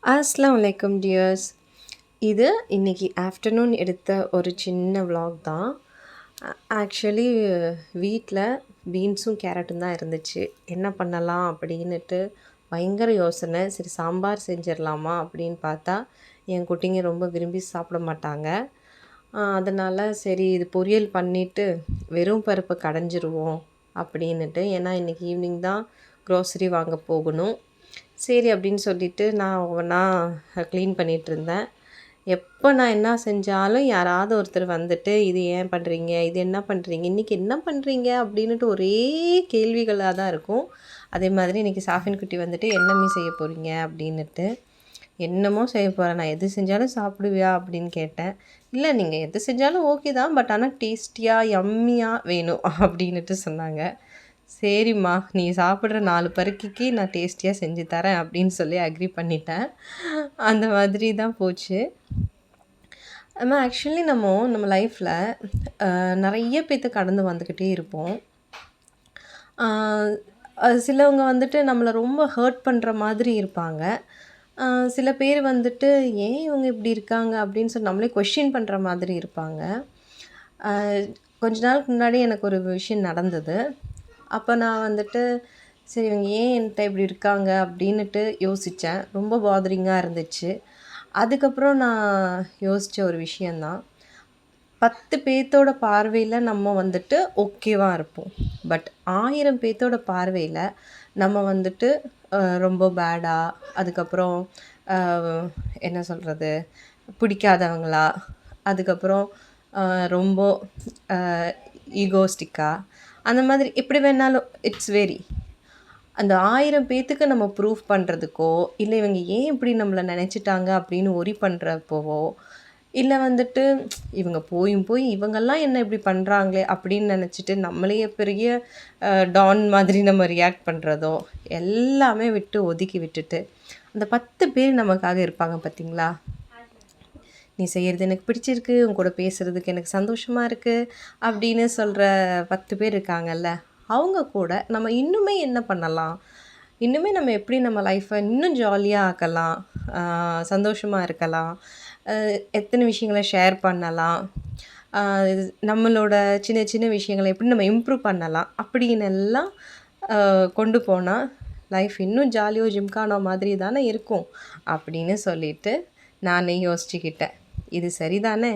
அஸ்ஸலாமு அலைக்கும் டியர்ஸ். இது இன்னைக்கு ஆஃப்டர்நூன் எடுத்த ஒரு சின்ன விலாக் தான். ஆக்சுவலி வீட்டில் பீன்ஸும் கேரட்டும் தான் இருந்துச்சு. என்ன பண்ணலாம் அப்படின்னுட்டு பயங்கர யோசனை. சரி சாம்பார் செஞ்சிடலாமா அப்படின்னு பார்த்தா என் குட்டிங்க ரொம்ப விரும்பி சாப்பிட மாட்டாங்க. அதனால் சரி இது பொரியல் பண்ணிவிட்டு வெறும் பருப்பை கடைஞ்சிருவோம் அப்படின்னுட்டு. ஏன்னா இன்றைக்கி ஈவினிங் தான் க்ரோசரி வாங்க போகணும். சரி அப்படின்னு சொல்லிட்டு நான் ஒவ்வொன்றா க்ளீன் பண்ணிகிட்ருந்தேன். எப்போ நான் என்ன செஞ்சாலும் யாராவது ஒருத்தர் வந்துட்டு இது ஏன் பண்ணுறீங்க, இது என்ன பண்ணுறீங்க, இன்றைக்கி என்ன பண்ணுறீங்க அப்படின்னுட்டு ஒரே கேள்விகளாக தான் இருக்கும். அதே மாதிரி இன்றைக்கி சாஃபின் குட்டி வந்துட்டு என்னமீ செய்ய போகிறீங்க அப்படின்னுட்டு. என்னமோ செய்ய போகிறேன், நான் எது செஞ்சாலும் சாப்பிடுவியா அப்படின்னு கேட்டேன். இல்லை நீங்கள் எது செஞ்சாலும் ஓகே தான், பட் ஆனால் டேஸ்டியாக யம்மியாக வேணும் அப்படின்னுட்டு சொன்னாங்க. சரிம்மா நீ சாப்பிட்ற 4 பருக்கிக்கு நான் டேஸ்டியாக செஞ்சு தரேன் அப்படின்னு சொல்லி அக்ரி பண்ணிட்டேன். அந்த மாதிரி தான் போச்சு. ஆக்சுவலி நம்ம லைஃப்பில் நிறைய பேர்த்த கடந்து வந்துக்கிட்டே இருப்போம். சிலவங்க வந்துட்டு நம்மளை ரொம்ப ஹர்ட் பண்ணுற மாதிரி இருப்பாங்க. சில பேர் வந்துட்டு ஏன் இவங்க இப்படி இருக்காங்க அப்படின்னு சொல்லி நம்மளே கொஷின் பண்ணுற மாதிரி இருப்பாங்க. கொஞ்ச நாளுக்கு முன்னாடி எனக்கு ஒரு விஷயம் நடந்தது. அப்போ நான் வந்துட்டு சரி இவங்க ஏன் என்கிட்ட இப்படி இருக்காங்க அப்படின்னுட்டு யோசித்தேன். ரொம்ப பாதரிங்காக இருந்துச்சு. அதுக்கப்புறம் நான் யோசித்த ஒரு விஷயந்தான், 10 பேர்த்தோட பார்வையில் நம்ம வந்துட்டு ஓகேவாக இருப்போம். பட் 1000 பேர்த்தோட பார்வையில் நம்ம வந்துட்டு ரொம்ப பேடாக, அதுக்கப்புறம் என்ன சொல்கிறது, பிடிக்காதவங்களா, அதுக்கப்புறம் ரொம்ப ஈகோஸ்டிக்காக, அந்த மாதிரி எப்படி வேணாலும் இட்ஸ் வெரி. அந்த 1000 பேர்த்துக்கு நம்ம ப்ரூஃப் பண்ணுறதுக்கோ, இல்லை இவங்க ஏன் இப்படி நம்மளை நினச்சிட்டாங்க அப்படின்னு ஒரி பண்ணுறப்போவோ, இல்லை வந்துட்டு இவங்க போய் இவங்கெல்லாம் என்ன இப்படி பண்ணுறாங்களே அப்படின்னு நினச்சிட்டு நம்மளையே பெரிய டான் மாதிரி நம்ம ரியாக்ட் பண்ணுறதோ எல்லாமே விட்டு ஒதுக்கி விட்டுட்டு அந்த 10 பேர் நமக்காக இருப்பாங்க பார்த்தீங்களா. நீ செய்கிறது எனக்கு பிடிச்சிருக்கு, உன் கூட பேசுகிறதுக்கு எனக்கு சந்தோஷமாக இருக்குது அப்படின்னு சொல்கிற 10 பேர் இருக்காங்கல்ல, அவங்க கூட நம்ம இன்னுமே என்ன பண்ணலாம், இன்னுமே நம்ம எப்படி நம்ம லைஃப்பை இன்னும் ஜாலியாக ஆக்கலாம், சந்தோஷமாக இருக்கலாம், எத்தனை விஷயங்களை ஷேர் பண்ணலாம், நம்மளோட சின்ன சின்ன விஷயங்களை எப்படி நம்ம இம்ப்ரூவ் பண்ணலாம் அப்படின்னு எல்லாம் கொண்டு போனால் லைஃப் இன்னும் ஜாலியோ ஜிம்கானோ மாதிரி தானே இருக்கும் அப்படின்னு சொல்லிட்டு நானே யோசிச்சுக்கிட்டேன். இது சரிதானே?